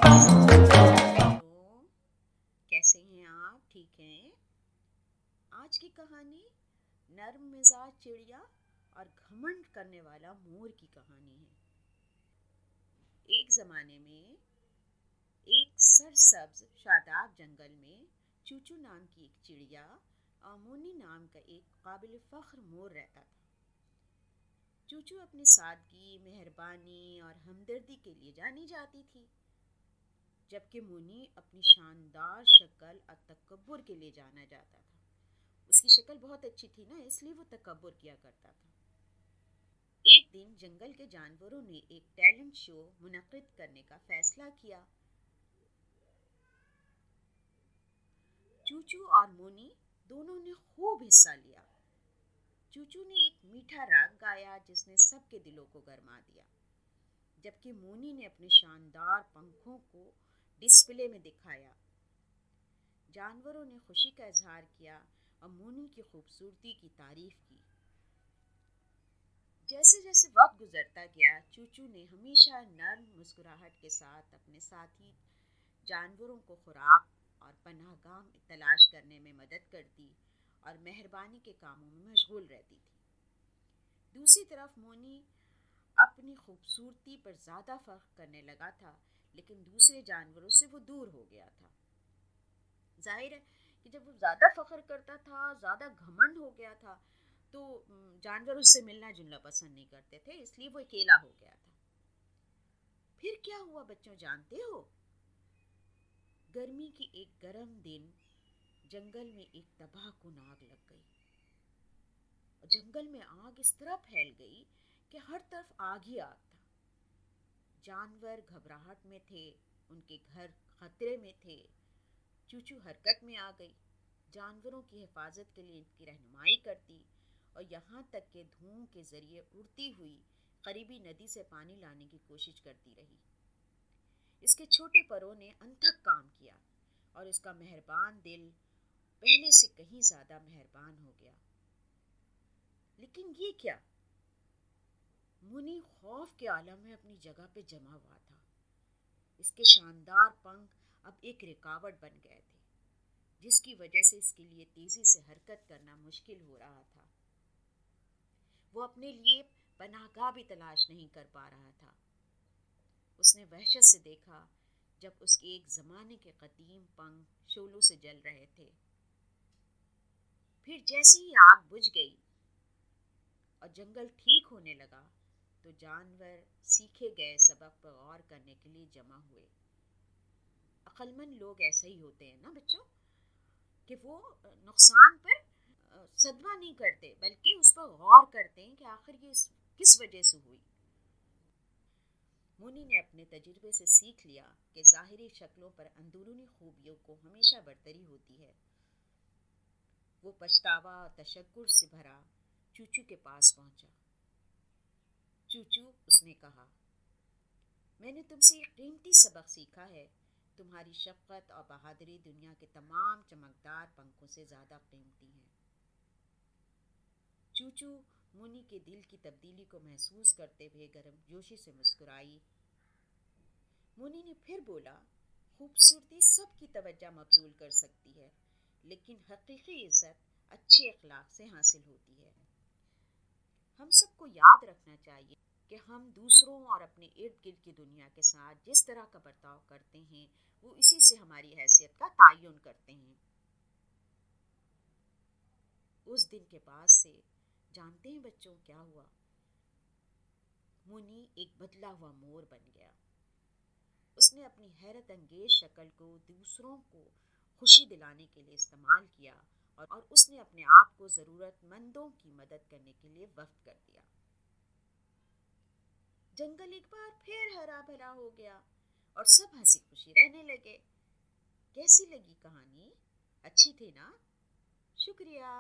بچوں، کیسے ہیں آپ؟ ٹھیک ہیں؟ آج کی کہانی نرم مزاج چڑیا اور گھمنڈ کرنے والا مور کی کہانی ہے۔ ایک زمانے میں ایک سرسبز شاداب جنگل میں چوچو نام کی ایک چڑیا اور مونی نام کا ایک قابل فخر مور رہتا تھا۔ چوچو اپنی سادگی، مہربانی اور ہمدردی کے لیے جانی جاتی تھی، جبکہ مونی اپنی شاندار شکل اور تکبر کے لیے جانا جاتا تھا۔ اس کی شکل بہت اچھی تھی نا، اس لیے وہ تکبر کیا کرتا تھا۔ ایک دن جنگل کے جانوروں نے ایک ٹیلنٹ شو منعقد کرنے کا فیصلہ کیا۔ چوچو اور مونی دونوں نے خوب حصہ لیا۔ چوچو نے ایک میٹھا راگ گایا جس نے سب کے دلوں کو گرما دیا، جبکہ مونی نے اپنے شاندار پنکھوں کو ڈسپلے میں دکھایا۔ جانوروں نے خوشی کا اظہار کیا اور مونی کی خوبصورتی کی تعریف کی۔ جیسے جیسے وقت گزرتا گیا، چوچو نے ہمیشہ نرم مسکراہٹ کے ساتھ اپنے ساتھی جانوروں کو خوراک اور پناہ گاہ تلاش کرنے میں مدد کرتی اور مہربانی کے کاموں میں مشغول رہتی تھی۔ دوسری طرف مونی اپنی خوبصورتی پر زیادہ فخر کرنے لگا تھا، لیکن دوسرے جانوروں سے وہ دور ہو گیا تھا۔ ظاہر ہے کہ جب وہ زیادہ فخر کرتا تھا، زیادہ گھمنڈ ہو گیا تھا، تو جانور اس سے ملنا جلنا پسند نہیں کرتے تھے، اس لیے وہ اکیلا ہو گیا تھا۔ پھر کیا ہوا بچوں، جانتے ہو؟ گرمی کی ایک گرم دن جنگل میں ایک تباہ کن آگ لگ گئی۔ جنگل میں آگ اس طرح پھیل گئی کہ ہر طرف آگ ہی آگ تھا۔ جانور گھبراہٹ میں تھے، ان کے گھر خطرے میں تھے۔ چوچو حرکت میں آ گئی، جانوروں کی حفاظت کے لیے ان کی رہنمائی کرتی اور یہاں تک کہ دھوؤں کے ذریعے اڑتی ہوئی قریبی ندی سے پانی لانے کی کوشش کرتی رہی۔ اس کے چھوٹے پروں نے انتھک کام کیا اور اس کا مہربان دل پہلے سے کہیں زیادہ مہربان ہو گیا۔ لیکن یہ کیا؟ مونی خوف کے عالم میں اپنی جگہ پہ جمع ہوا تھا۔ اس کے شاندار پنکھ اب ایک رکاوٹ بن گئے تھے، جس کی وجہ سے اس کے لیے تیزی سے حرکت کرنا مشکل ہو رہا تھا۔ وہ اپنے لیے پناہ گاہ بھی تلاش نہیں کر پا رہا تھا۔ اس نے وحشت سے دیکھا جب اس کے ایک زمانے کے قدیم پنکھ شعلوں سے جل رہے تھے۔ پھر جیسے ہی آگ بجھ گئی اور جنگل ٹھیک ہونے لگا، تو جانور سیکھے گئے سبق پر غور کرنے کے لیے جمع ہوئے۔ عقل مند لوگ ایسے ہی ہوتے ہیں نا بچوں، کہ وہ نقصان پر صدمہ نہیں کرتے، بلکہ اس پر غور کرتے ہیں کہ آخر یہ کس وجہ سے ہوئی۔ مونی نے اپنے تجربے سے سیکھ لیا کہ ظاہری شکلوں پر اندرونی خوبیوں کو ہمیشہ برتری ہوتی ہے۔ وہ پچھتاوا اور تشکر سے بھرا چوچو کے پاس پہنچا۔ چوچو، اس نے کہا، میں نے تم سے ایک قیمتی سبق سیکھا ہے۔ تمہاری شفقت اور بہادری دنیا کے تمام چمکدار پنکھوں سے زیادہ قیمتی ہیں۔ چوچو مونی کے دل کی تبدیلی کو محسوس کرتے ہوئے گرم جوشی سے مسکرائی۔ مونی نے پھر بولا، خوبصورتی سب کی توجہ مبذول کر سکتی ہے، لیکن حقیقی عزت اچھے اخلاق سے حاصل ہوتی ہے۔ ہم سب کو یاد رکھنا چاہیے کہ ہم دوسروں اور اپنے ارد گرد کی دنیا کے ساتھ جس طرح کا برتاؤ کرتے ہیں، وہ اسی سے ہماری حیثیت کا تعین کرتے ہیں۔ اس دن کے بعد سے جانتے ہیں بچوں کیا ہوا؟ مونی ایک بدلا ہوا مور بن گیا۔ اس نے اپنی حیرت انگیز شکل کو دوسروں کو خوشی دلانے کے لیے استعمال کیا اور اس نے اپنے آپ کو ضرورت مندوں کی مدد کرنے کے لیے وقف کر دیا۔ جنگل ایک بار پھر ہرا بھرا ہو گیا اور سب ہنسی خوشی رہنے لگے۔ کیسی لگی کہانی؟ اچھی تھی نا؟ شکریہ۔